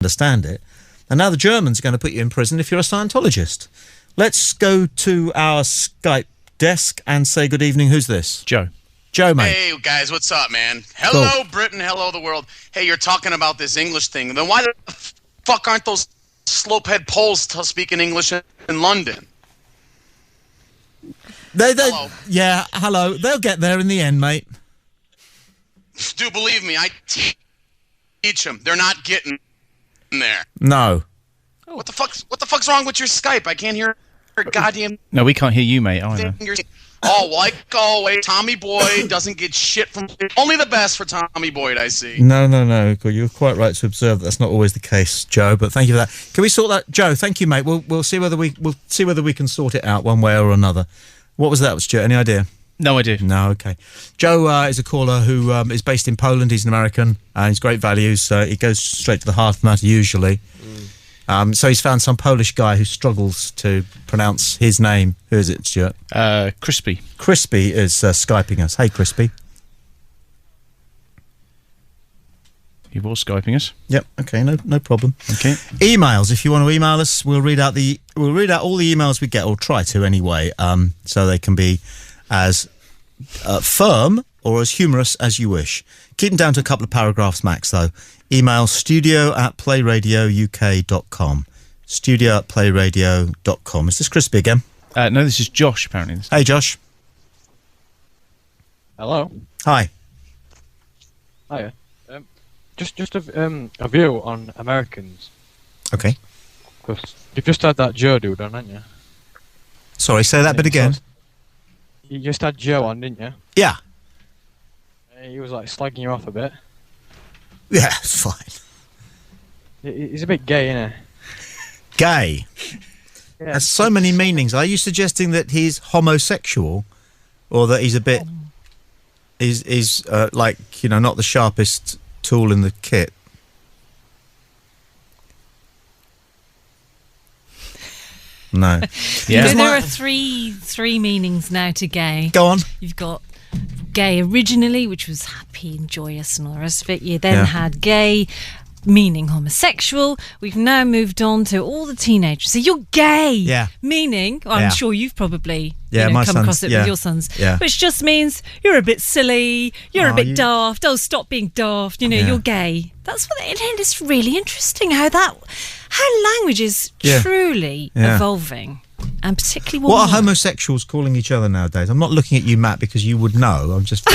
understand it. And now the Germans are going to put you in prison if you're a Scientologist. Let's go to our Skype desk and say good evening. Who's this? Joe. Joe, mate. Hey, guys, what's up, man? Hello, Cool. Britain. Hello, the world. Hey, you're talking about this English thing. Then why the fuck aren't those slopehead Poles speaking English in London? Hello. Yeah, hello. They'll get there in the end, mate. Do believe me, I teach them. They're not getting there. No. What the fuck's wrong with your Skype? I can't hear a goddamn No, we can't hear you, mate, either. thing. Oh, like always, Tommy Boyd doesn't get shit from... Only the best for Tommy Boyd, I see. No. You're quite right to observe that's not always the case, Joe. But thank you for that. Can we sort that, Joe? Thank you, mate. We'll see whether we can sort it out one way or another. What was that, Stuart? Any idea? No idea. No, okay. Joe is a caller who is based in Poland. He's an American. He's great values. He goes straight to the heart of the matter usually. So he's found some Polish guy who struggles to pronounce his name. Who is it, Stuart? Crispy. Crispy is Skyping us. Hey, Crispy. He was Skyping us. Yep. Okay. No problem. Okay. Emails. If you want to email us, we'll read out all the emails we get, or try to anyway. So they can be as firm or as humorous as you wish. Keep them down to a couple of paragraphs max, though. Email studio@playradiouk.com. Studio@playradio.com. Is this Crispy again? No, this is Josh, apparently. Hey, Josh. Hello. Hi. Hiya. Just a view on Americans. Okay. Because you've just had that Joe dude on, haven't you? Sorry, say that bit again. You just had Joe on, didn't you? Yeah. He was like slagging you off a bit. Yeah, it's fine. He's a bit gay, isn't he? Gay. Yeah. Has so many meanings. Are you suggesting that he's homosexual, or that he's a bit... He's like, not the sharpest tool in the kit? No. Yeah. So there are three meanings now to gay. Go on. You've got gay originally, which was happy and joyous and all the rest of it. You then had gay, meaning homosexual. We've now moved on to all the teenagers. So you're gay. Yeah. Meaning, I'm sure you've probably my come across it with your sons. Yeah. Which just means you're a bit silly, you're a bit daft. Oh, stop being daft. You're gay. That's what it's really interesting how language is truly evolving. And particularly what are homosexuals calling each other nowadays? I'm not looking at you, Matt, because you would know. I'm just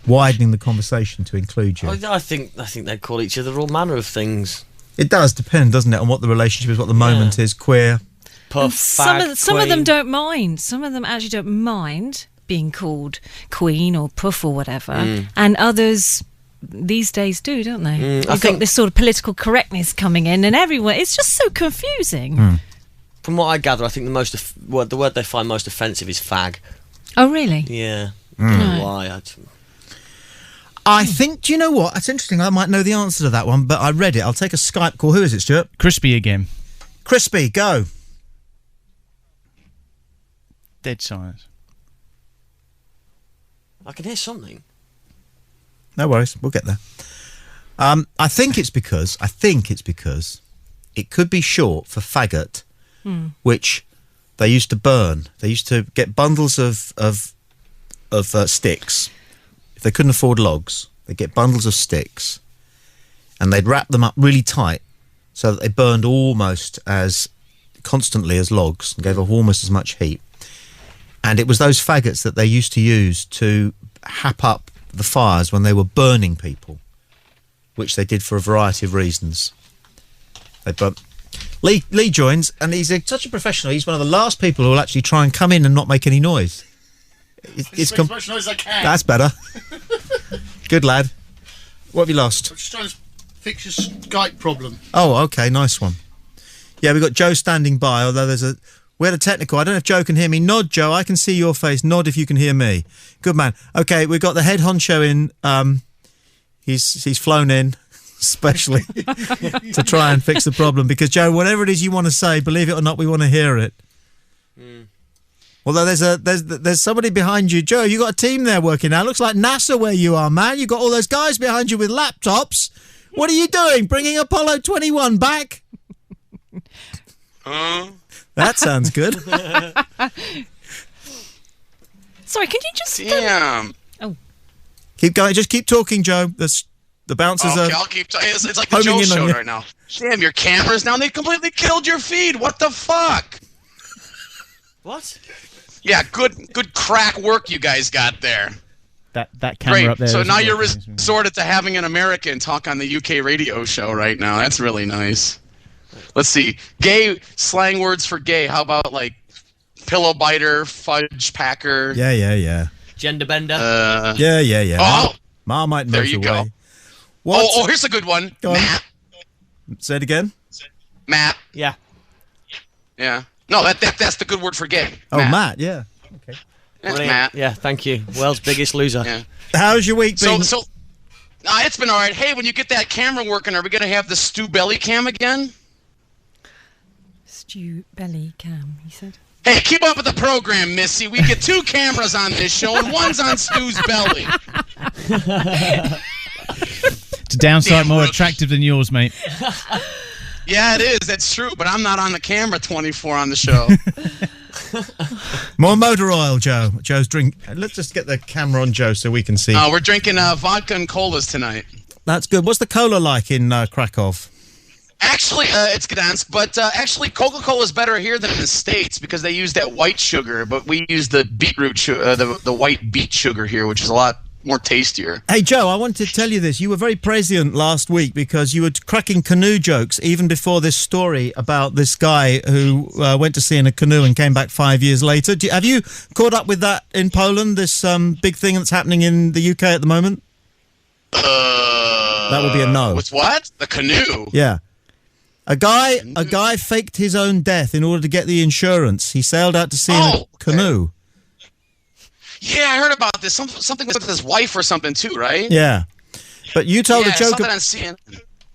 widening the conversation to include you. I think they call each other all manner of things. It does depend, doesn't it, on what the relationship is, what the moment is. Queer, puff, fag, some of them don't mind. Some of them actually don't mind being called queen or puff or whatever, and others these days do, don't they? You've got this sort of political correctness coming in, and everyone. It's just so confusing. From what I gather, I think the word they find most offensive is fag. Oh, really? Yeah. I don't know why. I think, do you know what? That's interesting. I might know the answer to that one, but I read it. I'll take a Skype call. Who is it, Stuart? Crispy again. Crispy, go. Dead silence. I can hear something. No worries. We'll get there. I think it's because it could be short for faggot, which they used to burn. They used to get bundles of sticks. If they couldn't afford logs, they'd get bundles of sticks and they'd wrap them up really tight so that they burned almost as constantly as logs and gave off almost as much heat. And it was those faggots that they used to use to hap up the fires when they were burning people, which they did for a variety of reasons. Lee joins, and he's such a professional. He's one of the last people who will actually try and come in and not make any noise. It's as much noise as I can. That's better. Good lad. What have you lost? I'm just trying to fix your Skype problem. Oh, okay, nice one. Yeah, we've got Joe standing by, although we had a technical. I don't know if Joe can hear me. Nod, Joe. I can see your face. Nod if you can hear me. Good man. Okay, we've got the head honcho in. He's flown in specially to try and fix the problem, because, Joe, whatever it is you want to say, believe it or not, we want to hear it. Although there's somebody behind you. Joe, you got a team there working now. Looks like NASA where you are, man. You got all those guys behind you with laptops. What are you doing? Bringing Apollo 21 back? That sounds good. Sorry, can you just... Damn. Keep going. Just keep talking, Joe. The bouncers Okay, are... I'll keep talking. It's like the homing Joe in on show you. right now. Damn, your cameras now, they completely killed your feed. What the fuck? What? Yeah, good crack work you guys got there. That camera Great. up there. So isn't now you're working. resorted to having an American talk on the UK radio show right now. That's really nice. Let's see. Gay slang words for gay. How about like pillow biter, fudge packer? Yeah. Gender bender. Yeah. Oh, Marmite there moves you away. go. What? Oh, here's a good one. Go on. Matt. Say it again. Matt. Yeah. Yeah. No, that's the good word for gay. Oh, Matt, yeah. Okay. That's Brilliant. Matt. Yeah, thank you. World's biggest loser. Yeah. How's your week been? So it's been all right. Hey, when you get that camera working, are we going to have the Stu Belly cam again? Stew belly cam, he said. Hey, keep up with the program, Missy. We get 2 cameras on this show, and one's on Stu's belly. It's a downside Damn more rookie. attractive than yours, mate. Yeah, it is. That's true. But I'm not on the camera 24 on the show. More motor oil, Joe. Joe's drink. Let's just get the camera on Joe so we can see. We're drinking vodka and colas tonight. That's good. What's the cola like in Krakow? Actually, it's Gdansk, but actually Coca-Cola is better here than in the States because they use that white sugar, but we use the beetroot the white beet sugar here, which is a lot more tastier. Hey, Joe, I wanted to tell you this. You were very prescient last week because you were cracking canoe jokes even before this story about this guy who went to sea in a canoe and came back 5 years later. Have you caught up with that in Poland, this big thing that's happening in the UK at the moment? That would be a no. With what? The canoe? Yeah. A guy faked his own death in order to get the insurance. He sailed out to sea in a canoe. Yeah, I heard about this. Something with his wife or something too, right? Yeah. But you told a joke. Something on CNN.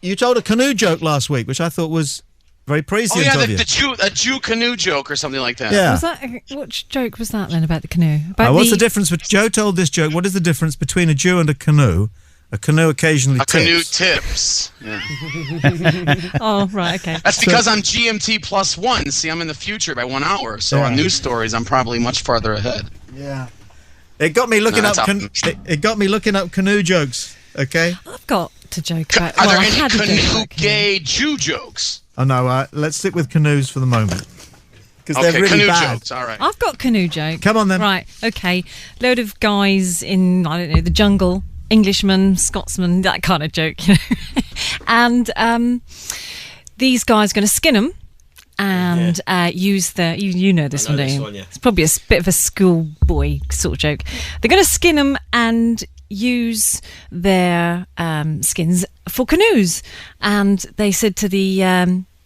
You told a canoe joke last week, which I thought was very prescient of you. The Jew canoe joke or something like that. Yeah. Was that what joke was that then about the canoe? What's the difference? Joe told this joke. What is the difference between a Jew and a canoe? A canoe occasionally tips. Canoe tips. Yeah. Oh, right, okay. That's because I'm GMT +1. See, I'm in the future by 1 hour. So on news stories, I'm probably much farther ahead. Yeah. It got me looking it got me looking up canoe jokes. Okay. I've got to joke about. Are there I any had a joke canoe about gay Jew jokes? Oh no. Let's stick with canoes for the moment because Okay, they're really canoe bad. jokes. All right. I've got canoe joke. Come on then. Right, okay. Load of guys in, I don't know, the jungle, Englishmen, Scotsmen, that kind of joke, you know. And these guys are going to skin them and use the, you know this one, don't you? It's probably a bit of a schoolboy sort of joke. They're going to skin them and use their skins for canoes. And they said to the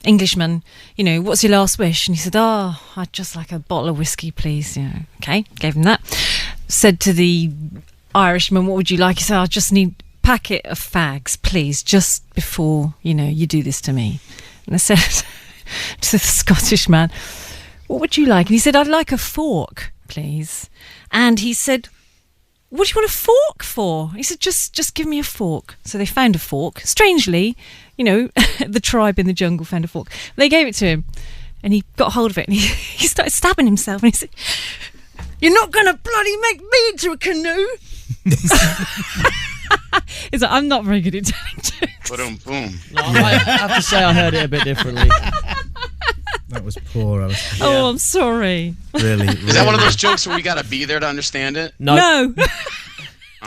Englishman, you know, what's your last wish? And he said, oh, I'd just like a bottle of whiskey, please. You know, okay, gave him that. Said to the Irishman, what would you like? He said, I just need a packet of fags, please, just before, you know, you do this to me. And I said to the Scottish man, what would you like? And he said, I'd like a fork, please. And he said, what do you want a fork for? He said, just give me a fork. So they found a fork. Strangely, you know, the tribe in the jungle found a fork. They gave it to him and he got hold of it and he started stabbing himself and he said, you're not going to bloody make me into a canoe. It's like, I'm not very good at telling jokes. Boom, boom. No, I have to say I heard it a bit differently. That was poor. Oh, I'm sorry. Really. Is that one of those jokes where we got to be there to understand it? No.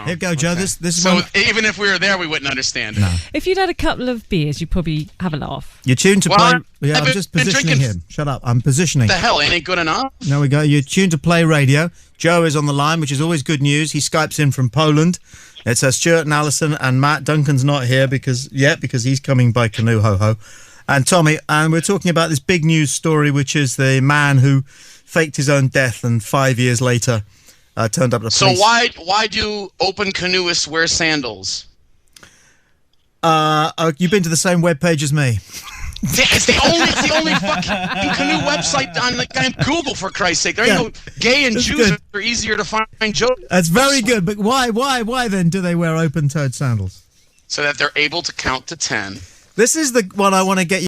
Here you go, Joe. Okay. This is so even if we were there, we wouldn't understand it. No. If you'd had a couple of beers, you'd probably have a laugh. You're tuned to Well, play. Yeah, I've I'm just been positioning drinking- him. Shut up. I'm positioning. The hell, it ain't good enough. There we go. You're tuned to Play Radio. Joe is on the line, which is always good news. He Skypes in from Poland. It's Stuart and Alison and Matt. Duncan's not here because he's coming by canoe, ho-ho. And Tommy, and we're talking about this big news story, which is the man who faked his own death and 5 years later turned up at the police. So why do open canoeists wear sandals? You've been to the same webpage as me. It's the only fucking canoe website on Google, for Christ's sake. There ain't no gay and That's Jews good. are easier to find jokes. That's very good, but why then do they wear open-toed sandals? so that they're able to count to 10. This is the one I want to get